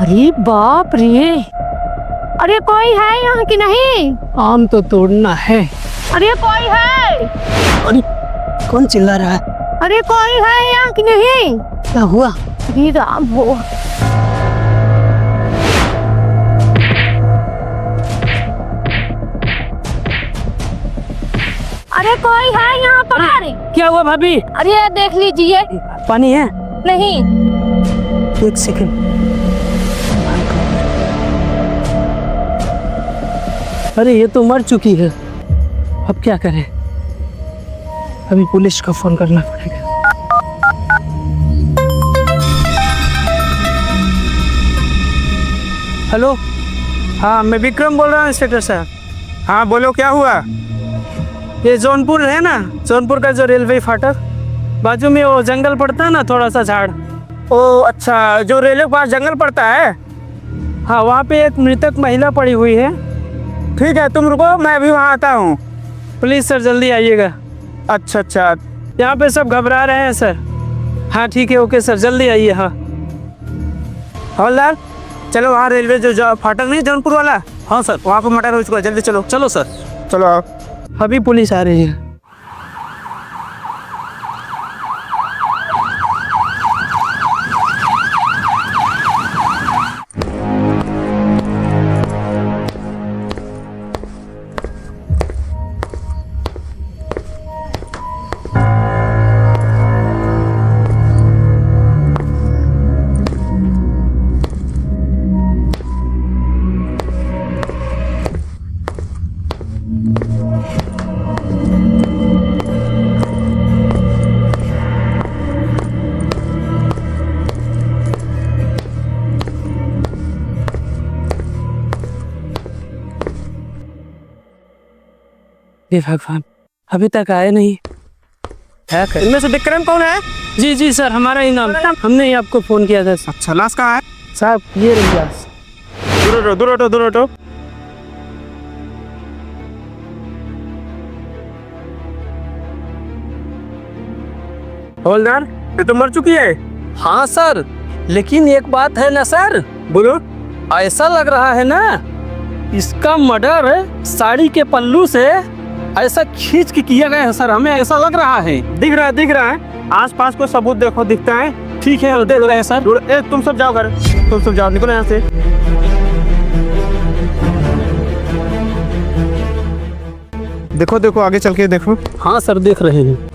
अरे बाप रे, अरे कोई है यहाँ की नहीं? आम तो तोड़ना है। अरे कोई है? अरे कौन चिल्ला रहा है? अरे कोई है यहाँ की नहीं? क्या हुआ? अरे राम हो। अरे कोई है यहाँ पर? क्या हुआ भाभी? अरे देख लीजिए। पानी है? नहीं। एक सेकंड। अरे ये तो मर चुकी है, अब क्या करें? अभी पुलिस को फोन करना पड़ेगा। हेलो, हाँ मैं विक्रम बोल रहा हूँ इंस्पेक्टर साहब। हाँ बोलो, क्या हुआ? ये जौनपुर है ना, जौनपुर का जो रेलवे फाटक, बाजू में वो जंगल पड़ता है ना, थोड़ा सा झाड़। ओ अच्छा, जो रेलवे के पास जंगल पड़ता है। हाँ, वहाँ पे एक मृतक महिला पड़ी हुई है। ठीक है, तुम रुको, मैं अभी वहाँ आता हूँ। प्लीज़ सर जल्दी आइएगा। अच्छा अच्छा, यहाँ पे सब घबरा रहे हैं सर। हाँ ठीक है, ओके सर, जल्दी आइए। हाँ हवलदार चलो, वहाँ रेलवे जो फाटक नहीं जौनपुर वाला। हाँ सर, वहाँ पर मर्डर हो चुका है, जल्दी चलो। चलो सर। चलो आओ। अभी पुलिस आ रही है। हे भगवान, अभी तक आए नहीं। इनमें से विक्रम कौन है? जी जी सर, हमारा ही नाम। हमने ही आपको फोन किया था। अच्छा, लाश कहाँ है? साहब ये रही लाश। दूर हटो, दूर हटो, दूर हटो। हवलदार, ये तो मर चुकी है। हाँ सर, लेकिन एक बात है ना सर, बोलो। ऐसा लग रहा है ना, इसका मर्डर साड़ी के पल्लू से ऐसा खींच के किया गया है सर, हमें ऐसा लग रहा है। दिख रहा है, दिख रहा है। आसपास को सबूत देखो, दिखता है। ठीक है, दे रहे हैं सर। ए, तुम सब जाओ घर, तुम सब जाओ, निकलो यहाँ से। देखो देखो, आगे चल के देखो। हाँ सर, देख रहे हैं।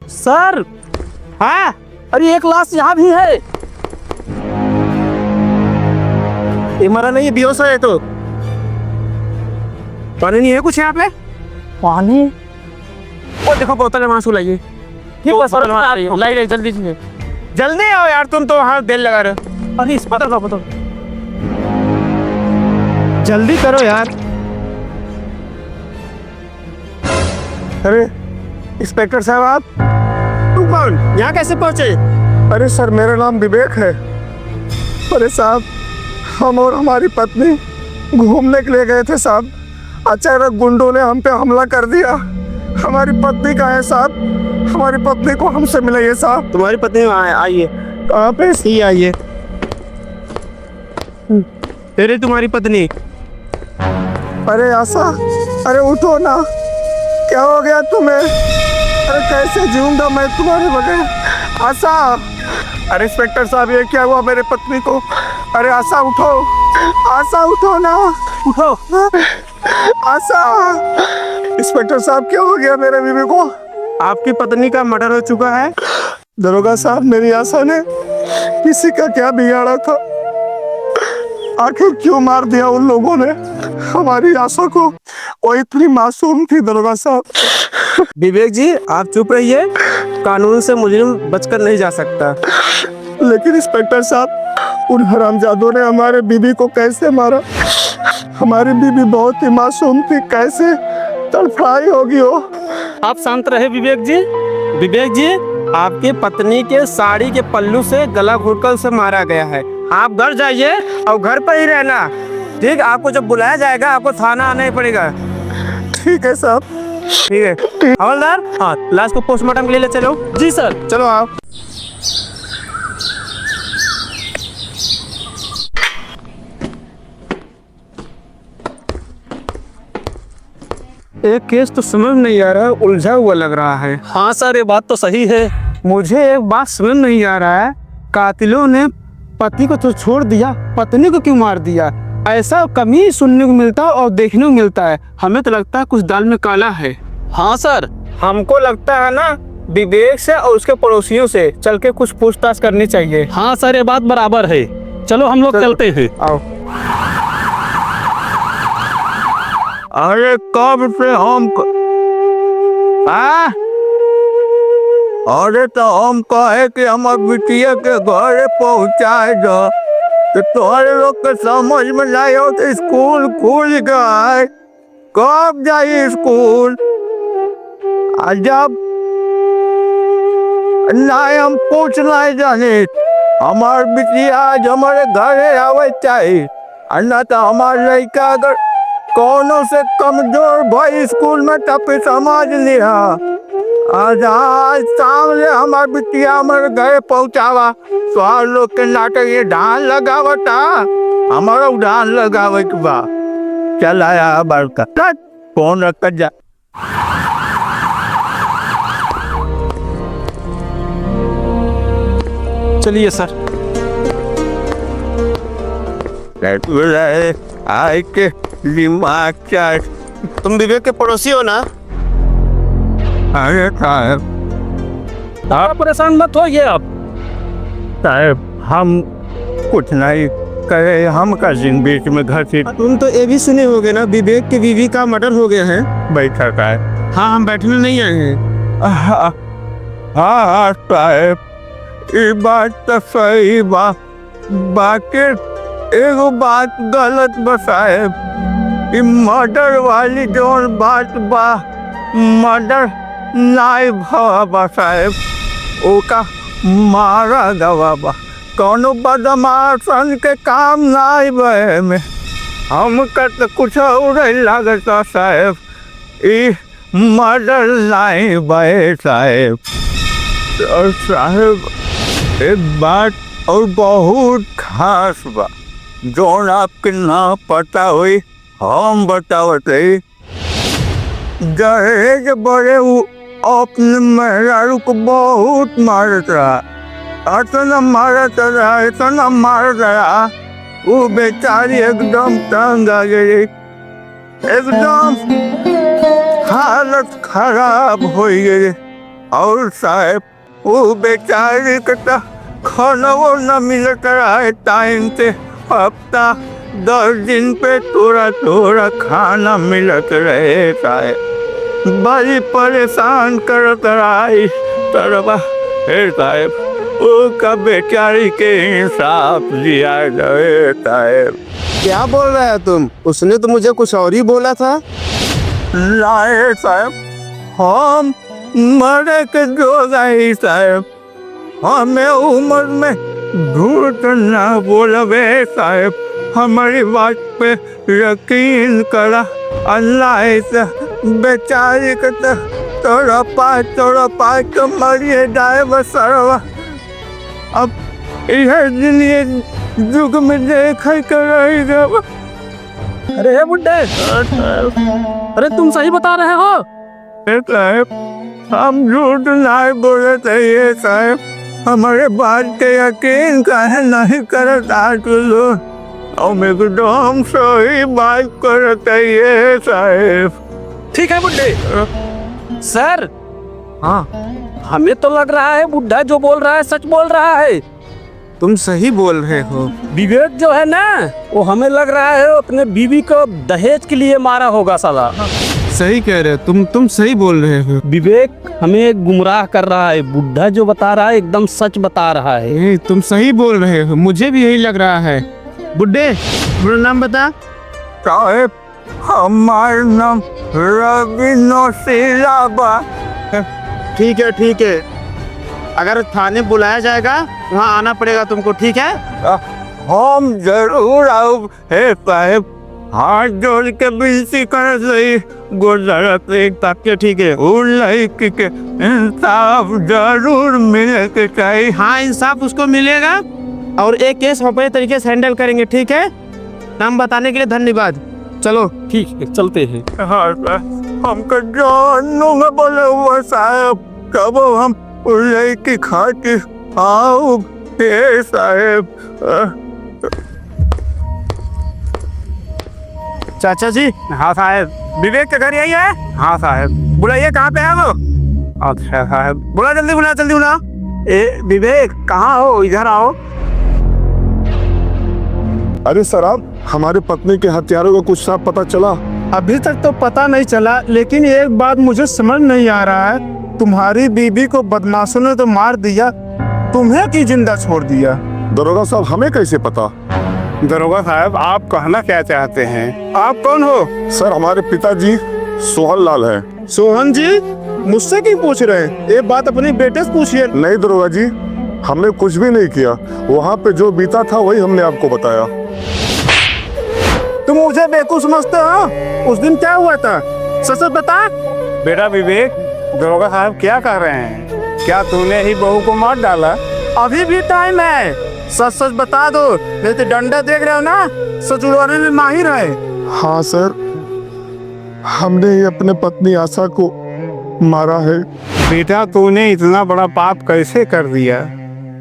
सर, हाँ, अरे एक लाश यहाँ भी है। ये मरा नहीं है, बेहोश है। तो पानी नहीं है कुछ यहाँ पे? पानी? वो देखो, बोतल में आंसू लाइए। लाइए जल्दी से। जल्दी आओ यार, तुम तो वहाँ देर लगा रहे हो। अरे इस पता बताओ। जल्दी करो यार। अरे इंस्पेक्टर साहब, आप तुम कौन? यहाँ कैसे पहुँचे? अरे सर, मेरा नाम विवेक है। अरे साहब, हम और हमारी पत्नी घूमने के लिए गए थे साहब। अचानक गुंडों ने हम पे हमला कर दिया। हमारी पत्नी कहाँ है साहब? हमारी पत्नी को हमसे मिलाइए साहब। तुम्हारी पत्नी आइए। कहाँ पे? सी आइए। तेरे तुम्हारी पत्नी? अरे आशा, अरे उठो ना, क्या हो गया तुम्हें? अरे कैसे जीऊंगा मैं तुम्हारे बगैर? आशा, अरे इंस्पेक्टर साहब, ये क्या हुआ मेरे पत्नी को? अरे आशा उठो, आशा उठो ना, उठो। आशा, इंस्पेक्टर साहब क्या हो गया मेरे बीवी को? आपकी पत्नी का मर्डर हो चुका है। दरोगा साहब, मेरी आशा ने किसी का क्या बिगाड़ा था? आखिर क्यों मार दिया उन लोगों ने हमारी आशा को? वो इतनी मासूम थी दरोगा साहब। विवेक जी, आप चुप रहिए, कानून से मुजरिम बचकर नहीं जा सकता। लेकिन इंस्पेक्टर साहब, उन हरामजादों ने हमारे बीबी को कैसे मारा? हमारी बीबी बहुत ही मासूम थी, कैसे तड़फड़ाई होगी वो। आप शांत रहे विवेक जी। विवेक जी, आपकी पत्नी के साड़ी के पल्लू से गला घोटकर उसे मारा गया है। आप घर जाइए और घर पर ही रहना, ठीक? आपको जब बुलाया जाएगा आपको थाना आना ही पड़ेगा। ठीक है साहब। ठीक है हवलदार, हाँ लाश को पोस्टमार्टम के लिए ले चलो। जी सर। चलो आओ। एक केस तो समझ नहीं आ रहा है, उलझा हुआ लग रहा है। हाँ सर, ये बात तो सही है। मुझे एक बात समझ नहीं आ रहा है, कातिलों ने पति को तो छोड़ दिया, पत्नी को क्यों मार दिया? ऐसा कम ही सुनने को मिलता है और देखने को मिलता है। हमें तो लगता है कुछ दाल में काला है। हाँ सर। हमको लगता है ना विवेक से और उसके पड़ोसियों से चल के कुछ पूछताछ करनी चाहिए। हाँ सर, ये बात बराबर है। चलो हम लोग चलते हैं। आओ। अरे कब से हम अरे तो हम कहे कि हमार बिटिया के घरे पहुँचाए दो, तो तुम्हारे लोग के समझ में नहीं हो तो स्कूल खुल गए, कब जाइए स्कूल? जब नहीं हम पूछ नहीं जाने, हमार बिटिया आज हमारे घरे आवे चाहिए, अन्ना तो हमार लड़का अगर कोनो से कमजोर भाई स्कूल में तब समझ लिया। आज सामने हमार बिटिया हमारे घरे पहुँचावा, तो लोग के नाटक ये ढाल लगावता, हमारा ढाल लगावे के बा। चल आया बड़का, फोन रख जा। चलिए सर। आए के दिमाग चाट। तुम विवेक के पड़ोसी हो ना? अरे साहब, आप परेशान मत होइए आप। साहब हम कुछ नहीं करे, हम का जिन बीच में घर से। तुम तो ये भी सुने होगे ना, विवेक की बीवी का मर्डर हो गया है। बैठा का है। हाँ, हम बैठने नहीं आए हैं। हाँ साहब, ये बात तो सही बा, बाकी एगो बात गलत बा साहब। ये मर्डर वाली जोन बात बा, मर्डर नहीं भवा साहब, ओका मारा गवा बा, कौनो बदमाशन के काम नहीं बे में। हमका तो कुछ और लगता साहब, ये मर्डर नहीं बे साहब। और साहब एक बात और बहुत खास बा, जोन आपके ना पता हुई हम बतावते। दहेज बड़े अपने मेहरारू को बहुत मारत रहा, इतना मारत रहा, इतना मारत रहा, वो बेचारी एकदम तंग आ गई, एकदम हालत खराब हो गई। और साहब वो बेचारी का खाना वो न मिलत रहा है टाइम से, हफ्ता 10 दिन पे थोड़ा थोड़ा खाना मिलत रहे साहब। बड़ी परेशान करत रहा इस तरह साहब, वो का बेचारी के इंसाफ दिया जाए साहब। क्या बोल रहा है तुम? उसने तो मुझे कुछ और ही बोला था। नहीं साहब, हम मरे के जो गई साहब, हमें उम्र में झूठ ना बोलवे साहब, हमारी बात पे यकीन करा। अल्लाह से बेचारी के तोड़ा पाए तो मरिए जाए बसरवा। अब यह दिन ये युग में देख कर रहेगा। अरे बुड्ढे, अरे तुम सही बता रहे हो? साहब हम झूठ नहीं बोले थे साहब, हमारे बात के यकीन काहे नहीं करता तुझो, हम एकदम सही बात करते हैं साहब। ठीक है बुड्ढे। सर, हाँ हमें तो लग रहा है बुड्ढा जो बोल रहा है सच बोल रहा है। तुम सही बोल रहे हो। विवेक जो है ना, वो हमें लग रहा है अपने बीवी को दहेज के लिए मारा होगा साला। सही कह रहे हो तुम सही बोल रहे हो। विवेक हमें गुमराह कर रहा है, बुड्ढा जो बता रहा है एकदम सच बता रहा है। तुम सही बोल रहे हो, मुझे भी यही लग रहा है। बुड्ढे, अपना नाम बता। साहब हमारा नाम रवि नौशीला बा। ठीक है, अगर थाने बुलाया जाएगा वहाँ आना पड़ेगा तुमको, ठीक है? हम जरूर आओ है साहब, हाथ जोड़ के विनती कर सही गुजर ताकि ठीक है और लड़की के इंसाफ जरूर मिले के चाहिए। हाँ, इंसाफ उसको मिलेगा और एक केस हम अपने तरीके से हैंडल करेंगे, ठीक है? नाम बताने के लिए धन्यवाद। चलो। ठीक है, चलते हैं। हाँ सर, हमको जानू में बोले हुआ साहब, कब हम लड़की खाती आओ साहब। चाचा जी। हाँ साहब, विवेक के घर यही है? हाँ साहब। बुलाइए, कहाँ पे है वो? अच्छा साहब, बुला जल्दी, बुला जल्दी बुला। ए विवेक, कहाँ हो? इधर आओ। अरे सर, आप हमारे पत्नी के हत्यारों का कुछ साफ पता चला? अभी तक तो पता नहीं चला, लेकिन एक बात मुझे समझ नहीं आ रहा है, तुम्हारी बीबी को बदमाशों ने तो मार दिया, तुम्हें क्यों जिंदा छोड़ दिया? दरोगा साहब, हमें कैसे पता? दरोगा साहब, आप कहना क्या चाहते हैं? आप कौन हो? सर, हमारे पिताजी सोहन लाल है। सोहन जी, मुझसे क्यों पूछ रहे हैं? ये बात अपने बेटे से पूछिए। नहीं दरोगा जी, हमने कुछ भी नहीं किया, वहाँ पे जो बीता था वही हमने आपको बताया। तुम मुझे बेवकूफ समझते हो? उस दिन क्या हुआ था, सच बता। बेटा विवेक, दरोगा साहब क्या कह रहे हैं? क्या तूने ही बहू को मार डाला? अभी भी टाइम है, सच सच बता दो, नहीं तो डंडा देख रहे हो ना, सच उड़वाने में माहिर है। हाँ सर, हमने ही अपने पत्नी आशा को मारा है। बेटा, तूने इतना बड़ा पाप कैसे कर दिया?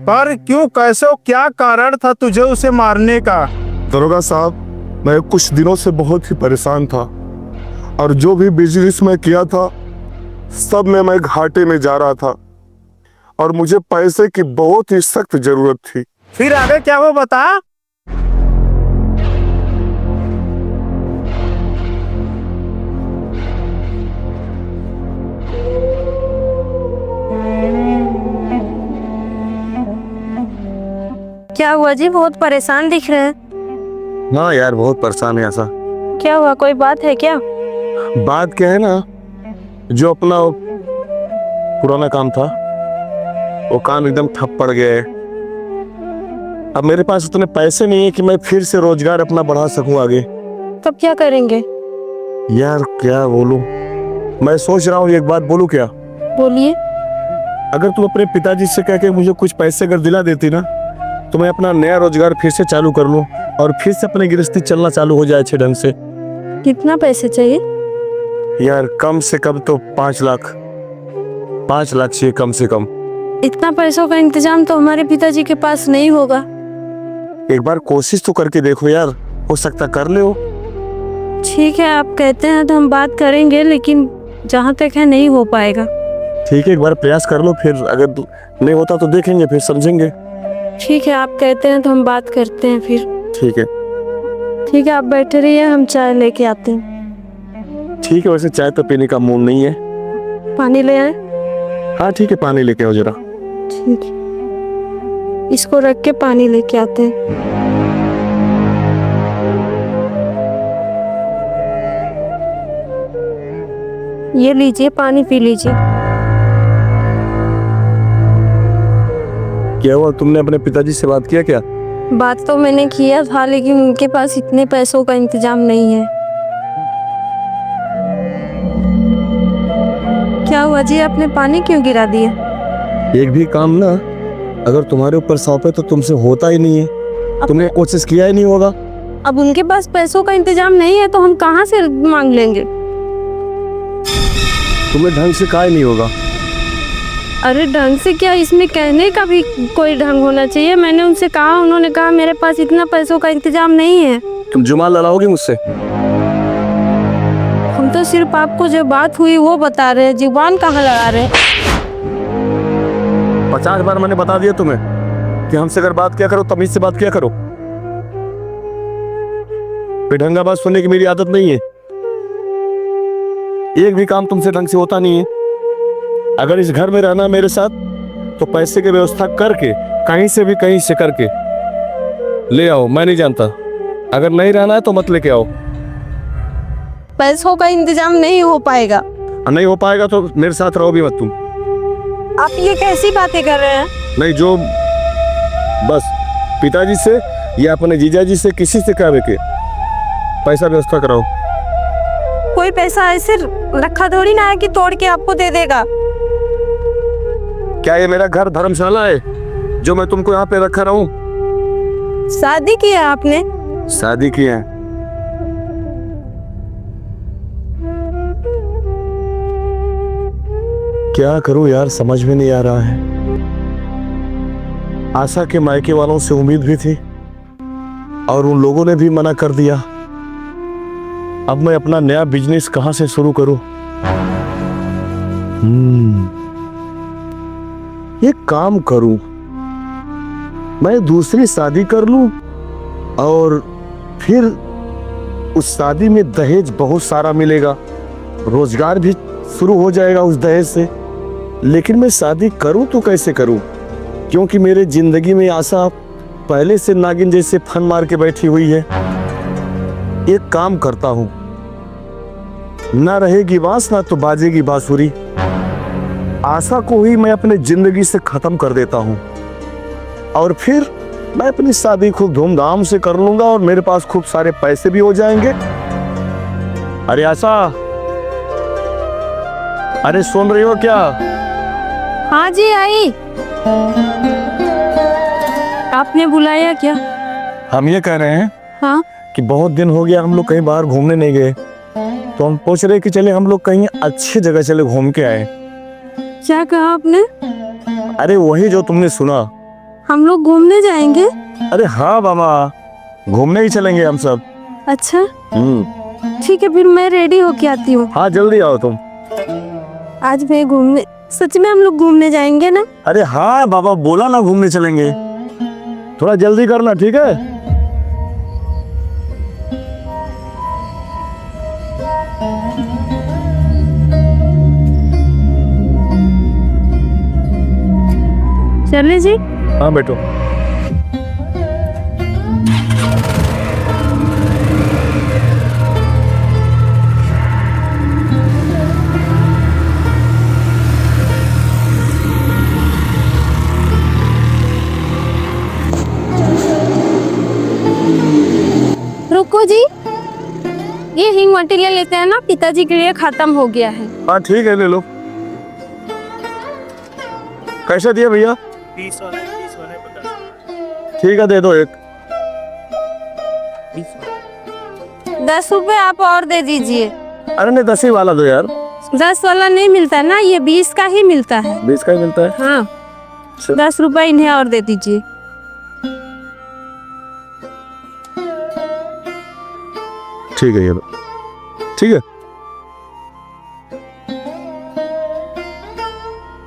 पर क्यों, कैसे, क्या कारण था तुझे उसे मारने का? दरोगा साहब, मैं कुछ दिनों से बहुत ही परेशान था और जो भी बिजनेस मैं किया था सब में मैं घाटे में जा रहा था और मुझे पैसे की बहुत ही सख्त जरूरत थी। फिर आगे क्या वो बता। क्या हुआ जी, बहुत परेशान दिख रहे हैं। हाँ यार, बहुत परेशान है ऐसा। क्या हुआ, कोई बात है क्या? बात क्या है ना, जो अपना वो पुराना काम था वो काम एकदम ठप पड़ गया है। अब मेरे पास उतने पैसे नहीं है कि मैं फिर से रोजगार अपना बढ़ा सकूं आगे। तब क्या करेंगे? यार क्या बोलूं, मैं सोच रहा हूँ एक बात बोलूं क्या? बोलिए। अगर तुम अपने पिताजी से कह के मुझे कुछ पैसे अगर दिला देती ना, तो मैं अपना नया रोजगार फिर से चालू कर लूं और फिर से अपनी गृहस्थी चलना चालू हो जाए अच्छे ढंग से। कितना पैसे चाहिए? यार कम से कम तो 5 लाख, 5 लाख चाहिए कम से कम। इतना पैसों का इंतजाम तो हमारे पिताजी के पास नहीं होगा। एक बार कोशिश तो करके देखो यार, हो सकता कर ले हो। ठीक है, आप कहते हैं तो हम बात करेंगे, लेकिन जहाँ तक है नहीं हो पाएगा। ठीक है, एक बार प्रयास कर लो, फिर अगर नहीं होता तो देखेंगे, फिर समझेंगे। ठीक है, आप कहते हैं तो हम बात करते हैं फिर। ठीक है। ठीक है, आप बैठे रहिए, हम चाय लेके आते हैं। ठीक है, वैसे चाय तो पीने का मूड नहीं है। पानी ले आए? हाँ ठीक है, पानी लेके आओ जरा। ठीक है, इसको रख के पानी लेके आते हैं। ये लीजिए, पानी पी लीजिए। क्या हुआ, तुमने अपने पिताजी से बात किया क्या? बात तो मैंने किया था, लेकिन उनके पास इतने पैसों का इंतजाम नहीं है। क्या हुआ जी, आपने पानी क्यों गिरा दिया? एक भी काम ना अगर तुम्हारे ऊपर सौंपे तो तुमसे होता ही नहीं है, तुमने कोशिश किया ही नहीं होगा। अब उनके पास पैसों का इंतजाम नहीं है तो हम कहाँ से मांग लेंगे? तुम्हें ढंग से कहा ही नहीं होगा। अरे ढंग से क्या, इसमें कहने का भी कोई ढंग होना चाहिए। मैंने उनसे कहा, उन्होंने कहा मेरे पास इतना पैसों का इंतजाम नहीं है। तुम जुबान लड़ाओगी मुझसे? हम तो सिर्फ आपको जो बात हुई वो बता रहे हैं, जुबान कहाँ लड़ा रहे हैं। 50 बार मैंने बता दिया तुम्हें कि हमसे अगर बात किया करो तमीज से बात किया करो। बेढंगा बात सुनने की मेरी आदत नहीं है। एक भी काम तुमसे ढंग से होता नहीं है। अगर इस घर में रहना मेरे साथ तो पैसे की व्यवस्था करके कहीं से भी कहीं से करके ले आओ, मैं नहीं जानता। अगर नहीं रहना है तो मत लेके आओ। पैसों का इंतजाम नहीं हो पाएगा। नहीं हो पाएगा तो मेरे साथ रहो भी मत तुम। आप ये कैसी बातें कर रहे हैं? नहीं, जो बस पिताजी से या अपने जीजाजी से किसी से कहे के पैसा व्यवस्था कराओ। कोई पैसा ऐसे रखा थोड़ी ना है कि तोड़ के आपको दे देगा। क्या ये मेरा घर धर्मशाला है जो मैं तुमको यहाँ पे रखा रहूं? शादी किया आपने? शादी की है। क्या करूं यार, समझ में नहीं आ रहा है। आशा के मायके वालों से उम्मीद भी थी और उन लोगों ने भी मना कर दिया। अब मैं अपना नया बिजनेस कहां से शुरू करूं? ये काम करूं, मैं दूसरी शादी कर लूं और फिर उस शादी में दहेज बहुत सारा मिलेगा, रोजगार भी शुरू हो जाएगा उस दहेज से। लेकिन मैं शादी करूं तो कैसे करूं, क्योंकि मेरे जिंदगी में आशा पहले से नागिन जैसे फन मार के बैठी हुई है। एक काम करता हूं, ना रहेगी बांस ना तो बाजेगी बांसुरी। आशा को ही मैं अपने जिंदगी से खत्म कर देता हूं और फिर मैं अपनी शादी खूब धूमधाम से कर लूंगा और मेरे पास खूब सारे पैसे भी हो जाएंगे। अरे आशा, अरे सुन रही हो क्या? हाँ जी आई। आपने बुलाया क्या? हम ये कह रहे हैं हाँ कि बहुत दिन हो गया हम लोग कहीं बाहर घूमने नहीं गए, तो हम सोच रहे कि चले हम लोग कहीं अच्छी जगह चले घूम के आए। क्या कहा आपने? अरे वही जो तुमने सुना। हम लोग घूमने जाएंगे? अरे हाँ मामा, घूमने ही चलेंगे हम सब। अच्छा ठीक है, फिर मैं रेडी होके आती हूँ। हाँ जल्दी आओ तुम। आज मैं घूमने, सच में हम लोग घूमने जाएंगे ना? अरे हाँ बाबा, बोला ना घूमने चलेंगे, थोड़ा जल्दी करना ठीक है। चले जी। हाँ बैठो। रुको जी, ये हिंग मटेरियल लेते हैं ना, पिताजी के लिए खत्म हो गया है। हाँ ठीक है, ले लो। कैसा दिया भैया? 30 वाला 50। ठीक है, दे दो एक। 10 रुपए आप और दे दीजिए। अरे नहीं, 10 ही वाला दो यार। 10 वाला नहीं मिलता है ना, ये 20 का ही मिलता है। 20 का ही मिलता है। हाँ 10 रुपए इन्हें और दे दीजिए। ठीक है ये लो। ठीक है,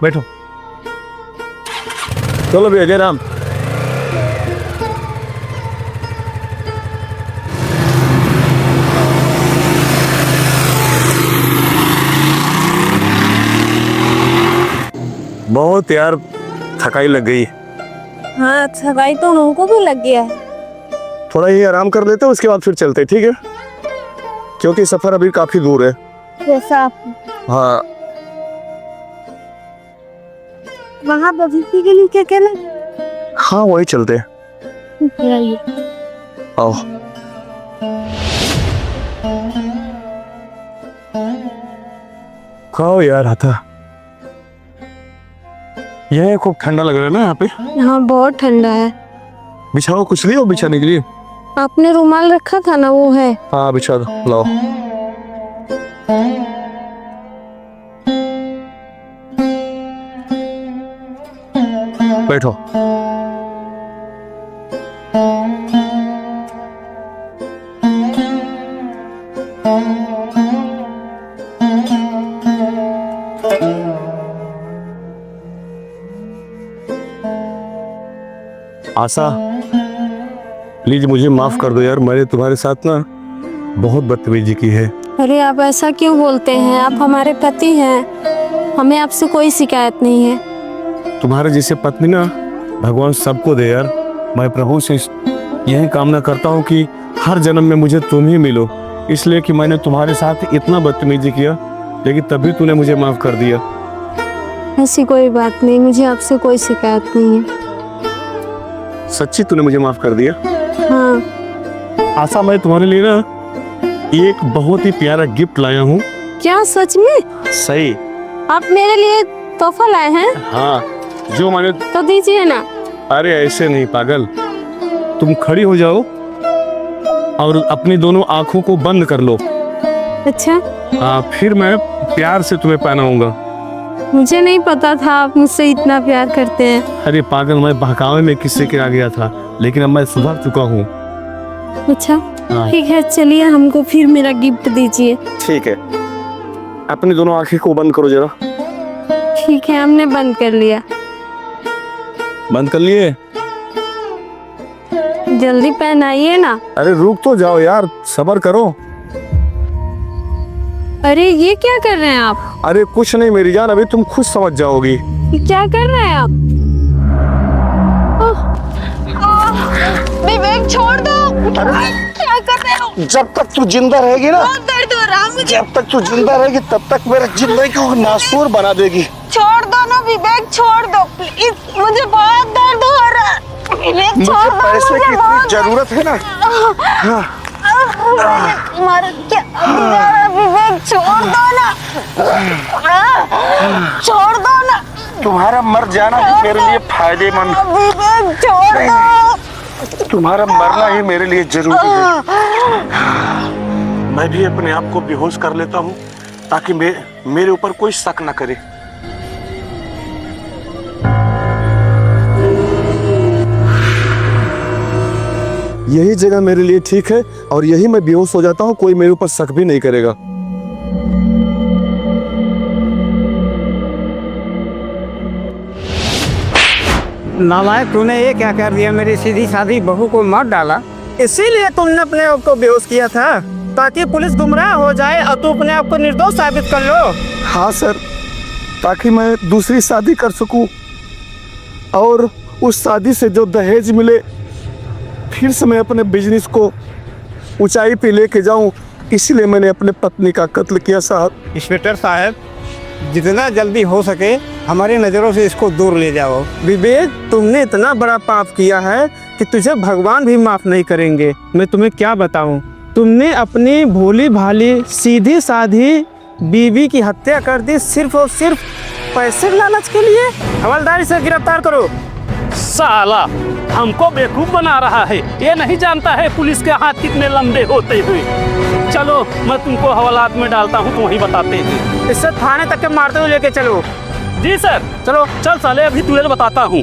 बैठो। चलो भैया, जय राम। बहुत यार थकाई लग गई। हाँ थकाई तो हमको भी लग गया है। थोड़ा ही आराम कर लेते हैं, उसके बाद फिर चलते हैं, ठीक है? क्योंकि सफर अभी काफी दूर है। जैसा आप हाँ वहाँ बगीचे के लिए क्या कहना? हाँ वही चलते हैं। आओ। खाओ यार हाथा। यह खूब ठंडा लग रहा है ना यहाँ पे। यहाँ बहुत ठंडा है। बिछाओ, कुछ लियो बिछाने के लिए। आपने रुमाल रखा था ना, वो है। हाँ बिछा दो, लाओ। बैठो। आशा प्लीज मुझे माफ कर दो यार, मैंने तुम्हारे साथ ना बहुत बदतमीजी की है। अरे आप ऐसा क्यों बोलते हैं? आप हमारे पति हैं, हमें आपसे कोई शिकायत नहीं है। तुम्हारे जैसे पत्नी ना भगवान सबको दे यार। मैं प्रभु से यही कामना करता हूँ कि हर जन्म में मुझे तुम ही मिलो, इसलिए कि मैंने तुम्हारे साथ इतना बदतमीजी किया, लेकिन तभी तूने मुझे माफ कर दिया। ऐसी कोई बात नहीं, मुझे आपसे कोई शिकायत नहीं है। सच्ची तूने मुझे माफ कर दिया? हाँ आशा मैं तुम्हारे लिए ना एक बहुत ही प्यारा गिफ्ट लाया हूँ। क्या सच में? सही। आप मेरे लिए तोहफा लाए हैं? हाँ, जो मैंने। तो दीजिए ना। अरे ऐसे नहीं पागल, तुम खड़ी हो जाओ और अपनी दोनों आंखों को बंद कर लो। अच्छा। हाँ, फिर मैं प्यार से तुम्हें पहनाऊंगा। मुझे नहीं पता था आप मुझसे इतना प्यार करते हैं। अरे पागल, मैं बहकावे में किस्से के आ गया था, लेकिन अब मैं सुधर चुका हूँ। अच्छा हाँ। ठीक है, चलिए हमको फिर मेरा गिफ्ट दीजिए। ठीक है, अपनी दोनों आंखें को बंद करो जरा। ठीक है, हमने बंद कर लिया। बंद कर लिए? जल्दी पहनाइए ना। अरे रुक तो जाओ यार, सब्र करो। अरे ये क्या कर रहे हैं आप? अरे कुछ नहीं मेरी जान, अभी तुम खुद समझ जाओगी। ये क्या कर रहे हैं आप? विवेक छोड़ दो। क्या कर रहे हो? जब तक तू जिंदा रहेगी ना, बहुत दर्द हो रहा है मुझे। जब तक तू जिंदा रहेगी तब तक मेरे जिंदगी को नासूर बना देगी। छोड़ दो ना विवेक, छोड़ दो प्लीज, मुझे बहुत दर्द हो रहा है। विवेक मुझे छोड़ दो, पैसे की मुझे इतनी बहुत जरूरत है ना। मर क्या विवेक, छोड़ दो ना, छोड़ दो ना तुम्हारा मर जाना ही मेरे लिए फायदेमंद। विवेक, छोड़ दो। तुम्हारा मरना ही मेरे लिए जरूरी है। मैं भी अपने आप को बेहोश कर लेता हूँ ताकि मेरे ऊपर कोई शक न करे। यही जगह मेरे लिए ठीक है और यही मैं बेहोश हो जाता हूँ, कोई मेरे ऊपर शक भी नहीं करेगा। नालायक, तूने ये क्या कर दिया? मेरी सीधी सादी बहू को मार डाला। इसीलिए तुमने अपने आप को बेहोश किया था ताकि पुलिस गुमराह हो जाए और तू अपने आप को निर्दोष साबित कर लो। हाँ सर, ताकि मैं दूसरी शादी कर सकूं और उस शादी से जो दहेज मिले फिर से मैं अपने बिजनेस को ऊंचाई पे लेके जाऊं, इसीलिए मैंने अपने पत्नी का कत्ल किया साहब। इंस्पेक्टर साहब, जितना जल्दी हो सके हमारी नज़रों से इसको दूर ले जाओ। विवेक, तुमने इतना बड़ा पाप किया है कि तुझे भगवान भी माफ़ नहीं करेंगे। मैं तुम्हें क्या बताऊं, तुमने अपनी भोली भाली सीधी साधी बीवी की हत्या कर दी सिर्फ और सिर्फ पैसे के लालच के लिए। हवलदारी से गिरफ्तार करो। साला हमको बेवकूफ बना रहा है, ये नहीं जानता है पुलिस के हाथ कितने लंबे होते हैं। चलो मैं तुमको हवालात में डालता हूँ, तुम वही बताते हैं। इससे थाने तक के मारते हुए लेके चलो। जी सर। चलो चल साले, अभी तुझे बताता हूँ।